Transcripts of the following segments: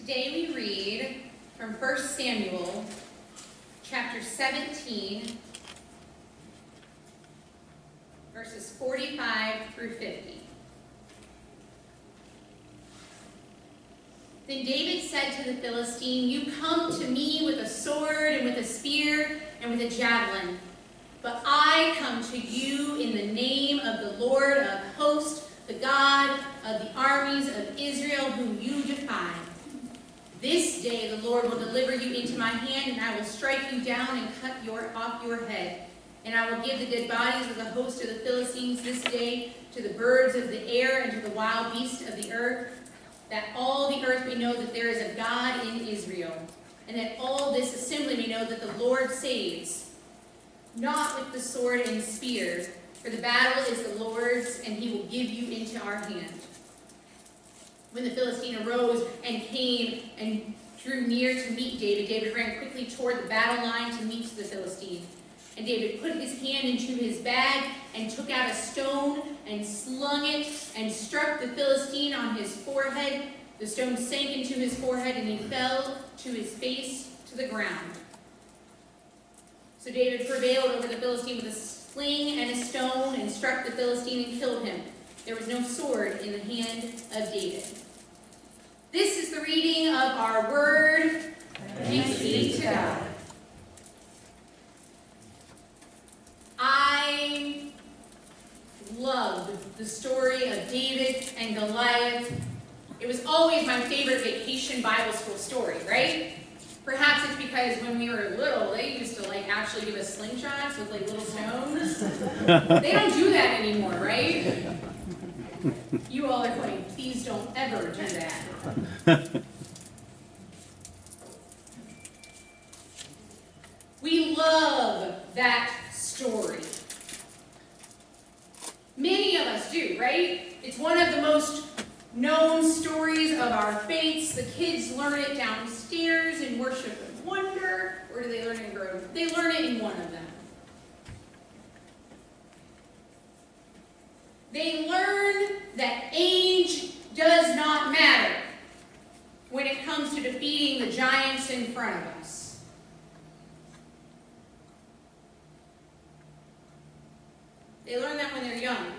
Today we read from 1 Samuel, chapter 17, verses 45 through 50. Then David said to the Philistine, "You come to me with a sword and with a spear and with a javelin, but I come to you in the name of the Lord of hosts, the God of the armies of Israel, whom you defy. This day the Lord will deliver you into my hand, and I will strike you down and cut off your head. And I will give the dead bodies of the host of the Philistines this day to the birds of the air and to the wild beasts of the earth, that all the earth may know that there is a God in Israel, and that all this assembly may know that the Lord saves, not with the sword and spear, for the battle is the Lord's, and he will give you into our hand." When the Philistine arose and came and drew near to meet David, David ran quickly toward the battle line to meet the Philistine. And David put his hand into his bag and took out a stone and slung it and struck the Philistine on his forehead. The stone sank into his forehead, and he fell to his face to the ground. So David prevailed over the Philistine with a sling and a stone and struck the Philistine and killed him. There was no sword in the hand of David. This is the reading of our word. Thanks be to God. I loved the story of David and Goliath. It was always my favorite vacation Bible school story, right? Perhaps it's because when we were little, they used to actually give us slingshots with little stones. They don't do that anymore, right? You all are going, please don't ever do that. We love that story. Many of us do, right? It's one of the most known stories of our faiths. The kids learn it downstairs in Worship and Wonder. Where do they learn it in Grove? They learn it in one of them. They learn that age does not matter when it comes to defeating the giants in front of us. They learn that when they're young.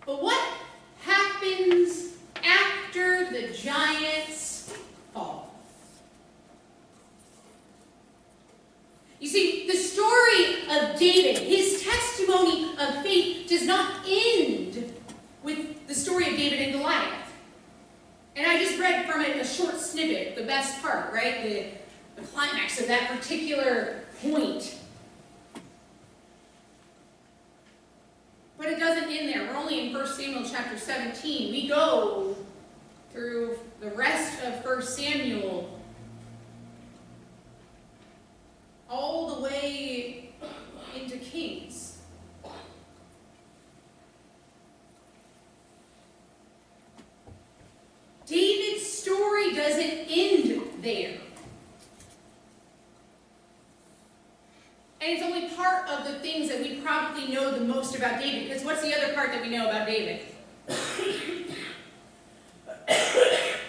But what happens after the giants fall? You see, the story of David, his testimony of faith, does not end with the story of David and Goliath. And I just read from it a short snippet, the best part, right? The climax of that particular point. But it doesn't end there. We're only in 1 Samuel chapter 17. We go through the rest of 1 Samuel all the way into Kings. David's story doesn't end there. And it's only part of the things that we probably know the most about David. Because what's the other part that we know about David?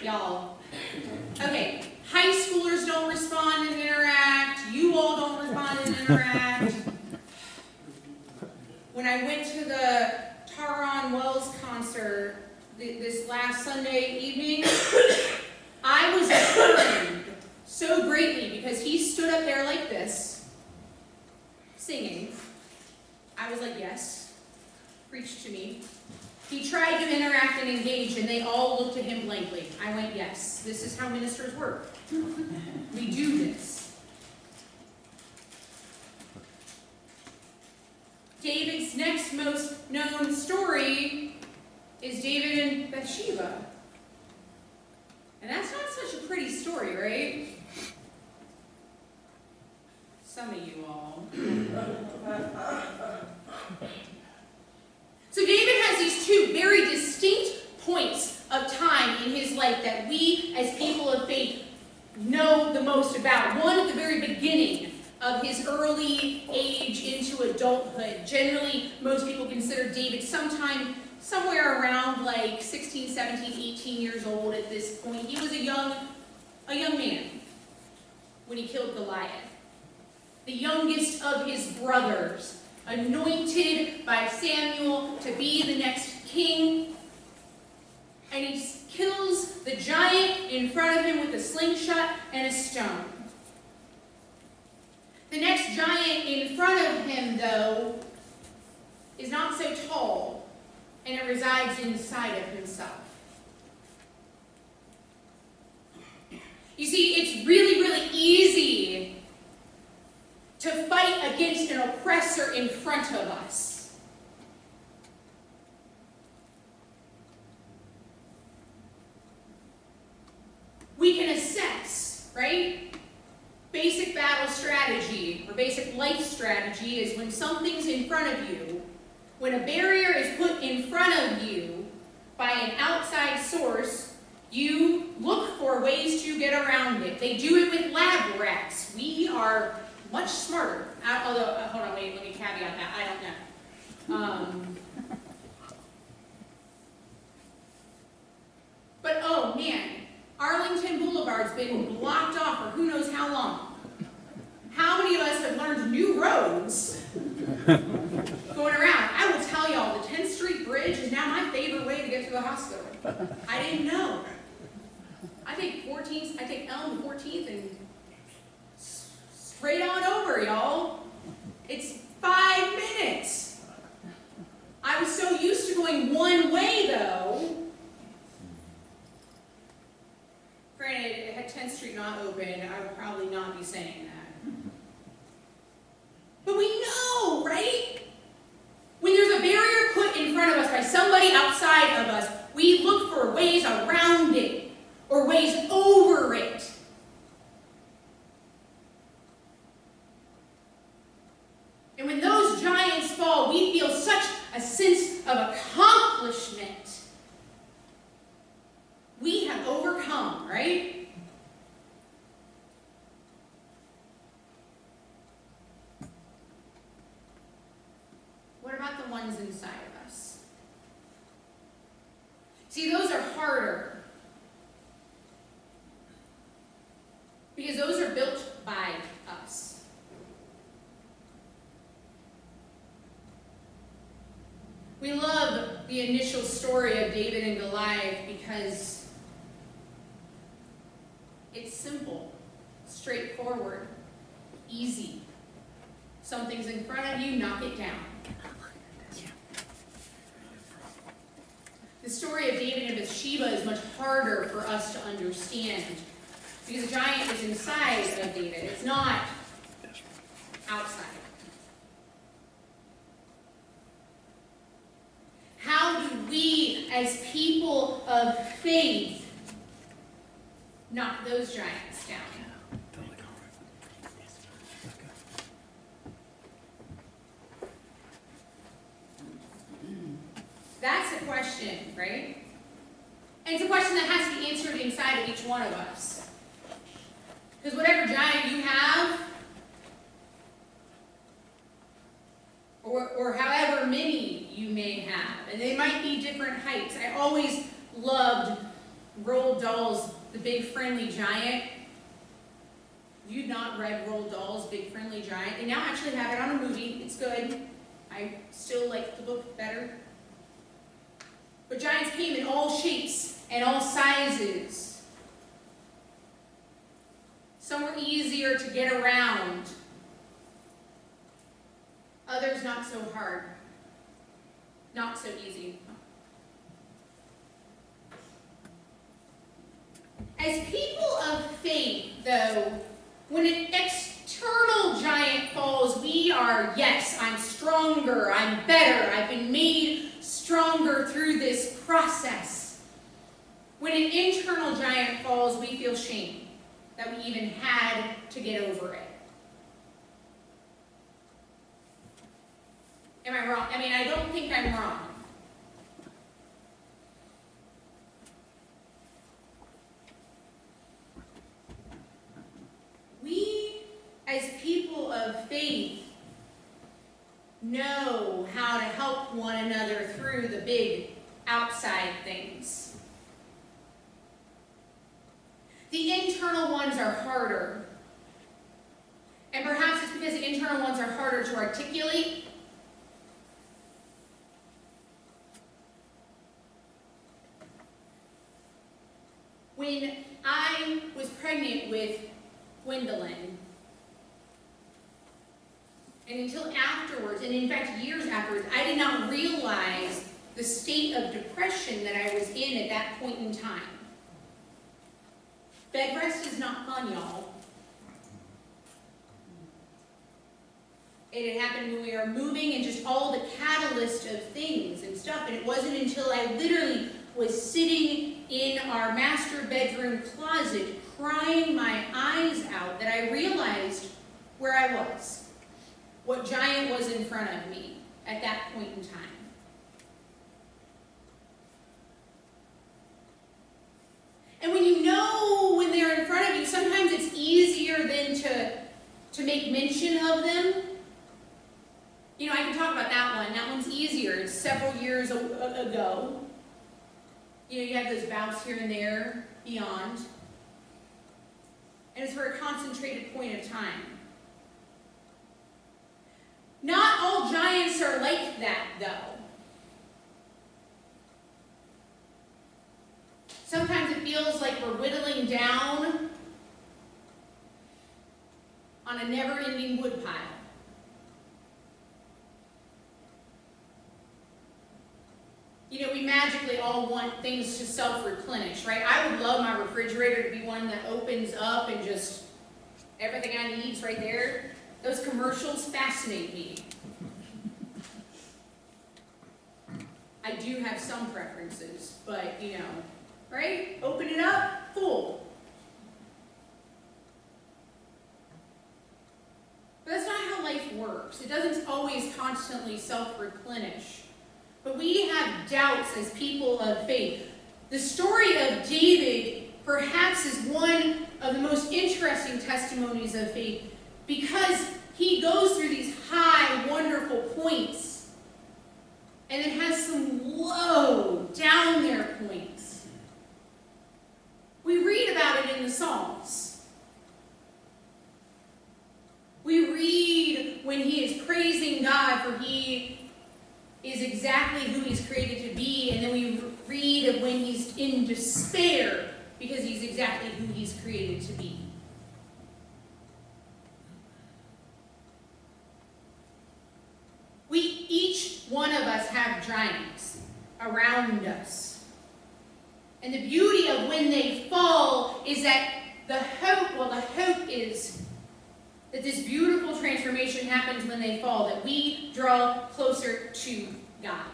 Y'all. Okay, high schoolers don't respond and interact. You all don't respond and interact. When I went to the Tyrone Wells concert this last Sunday evening, I was affirmed so greatly because he stood up there like this, singing. I was like, yes, preach to me. He tried to interact and engage, and they all looked at him blankly. I went, yes, this is how ministers work. We do this. David's next most known story is David and Bathsheba. And that's not such a pretty story, right? Some of you all. So David has these two very distinct points of time in his life that we as people of faith know the most about. One at the very beginning of his early age into adulthood. Generally, most people consider David sometime somewhere around like 16, 17, 18 years old at this point. He was a young man when he killed Goliath. The youngest of his brothers, anointed by Samuel to be the next king. And he kills the giant in front of him with a slingshot and a stone. The next giant in front of him, though, is not so tall, and it resides inside of himself. You see, it's really, really easy to fight against an oppressor in front of us. We can assess, right? Basic battle strategy, or basic life strategy, is when something's in front of you, when a barrier is put in front of you by an outside source, you look for ways to get around it. They do it with lab rats. We are much smarter. Although, hold on, wait, let me caveat that. I don't know. But oh man, Arlington Boulevard's been blocked off for who knows how long. How many of us have learned new roads going around? I will tell y'all, the 10th Street Bridge is now my favorite way to get to the hospital. I didn't know. I take Elm 14th and straight on over, y'all. It's 5 minutes. I was so used to going one way, though. Granted, had 10th Street not open, I would probably not be saying that. But we know, right? When there's a barrier put in front of us by somebody outside of us, we look for ways around it or ways over it. And when those giants fall, we feel such a sense of accomplishment. We have overcome, right? What about the ones inside of us? See, those are harder. Because those are built by us. We love the initial story of David and Goliath because it's simple, straightforward, easy. Something's in front of you, knock it down. The story of David and Bathsheba is much harder for us to understand because the giant is inside of David. It's not outside. How do we, as people of faith, knock those giants down? That's a question, right? And it's a question that has to be answered inside of each one of us. Because whatever giant you have, or however many you may have, and they might be different heights. I always loved Roald Dahl's The Big Friendly Giant. If you've not read Roald Dahl's Big Friendly Giant, they now actually have it on a movie. It's good. I still like the book better. But giants came in all shapes and all sizes. Some were easier to get around. Others not so hard. Not so easy. As people of faith, though, when an external giant falls, we are, yes, I'm stronger, I'm better, I've been made stronger through this process. When an internal giant falls, we feel shame that we even had to get over it. Am I wrong? I mean, I don't think I'm wrong. We, as people of faith, know how to help one another through the big outside things. The internal ones are harder. And perhaps it's because the internal ones are harder to articulate. When I was pregnant with Gwendolyn, and until afterwards, and in fact years afterwards, I did not realize the state of depression that I was in at that point in time. Bed rest is not fun, y'all. It had happened when we were moving and just all the catalyst of things and stuff. And it wasn't until I literally was sitting in our master bedroom closet crying my eyes out that I realized where I was, what giant was in front of me at that point in time. And when you know when they're in front of you, sometimes it's easier than to make mention of them. You know, I can talk about that one. That one's easier. It's several years ago. You know, you have those bouts here and there, beyond. And it's for a concentrated point of time. Not all giants are like that, though. Sometimes it feels like we're whittling down on a never-ending woodpile. You know, we magically all want things to self-replenish, right? I would love my refrigerator to be one that opens up and just everything I need is right there. Those commercials fascinate me. I do have some preferences, but, you know, right? Open it up, full. But that's not how life works. It doesn't always constantly self-replenish. But we have doubts as people of faith. The story of David perhaps is one of the most interesting testimonies of faith because he goes through these high, wonderful points and then has some low, down there points. We read about it in the Psalms. We read when he is praising God for he is exactly who he's created to be, and then we read of when he's in despair because he's exactly who he's created to be. Each one of us have giants around us. And the beauty of when they fall is that the hope is that this beautiful transformation happens when they fall, that we draw closer to God.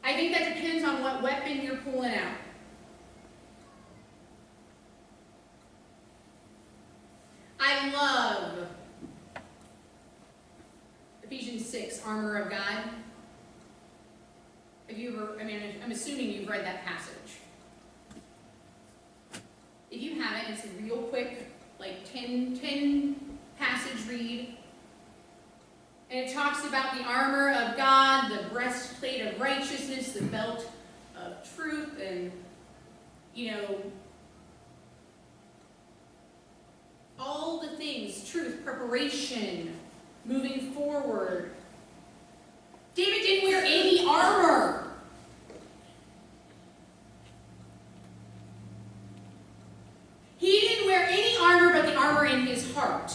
I think that depends on what weapon you're pulling out. I love Ephesians 6, armor of God. Have you ever, I'm assuming you've read that passage. If you haven't, it's a real quick, like 10 passage read. And it talks about the armor of God, the breastplate of righteousness, the belt of truth, and, you know, all the things, truth, preparation, moving forward. David didn't wear any armor. He didn't wear any armor but the armor in his heart.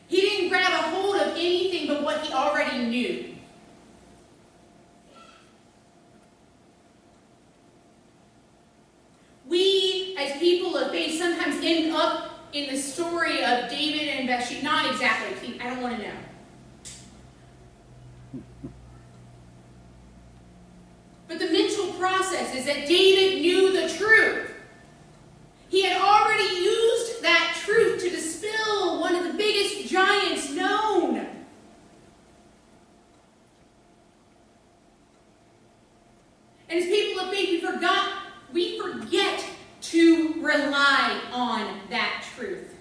He didn't grab a hold of anything but what he already knew. We, as people of faith, sometimes end up in the story of David and Bathsheba. Not exactly, please, I don't want to know. But the mental process is that David knew the truth. He had already used that truth to dispel one of the biggest giants known. And as people of faith, we forget to rely on that truth.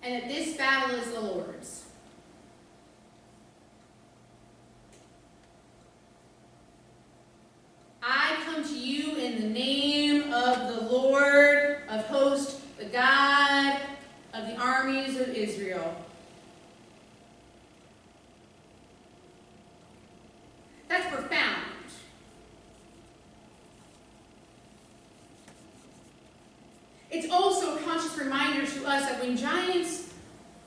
and that this battle is the Lord's. I come to you in the name of the Lord of hosts, the God of the armies of Israel. That's profound. It's also a conscious reminder to us that when giants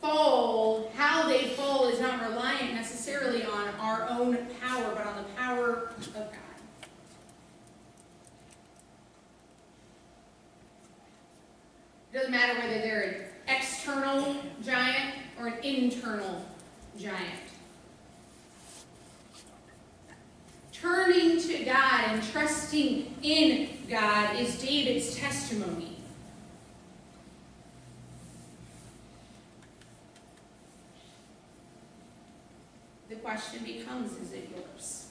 fall, how they fall is not reliant necessarily on our own power, but on the power of God. It doesn't matter whether they're an external giant or an internal giant. Turning to God and trusting in God is David's testimony. The question becomes, is it yours?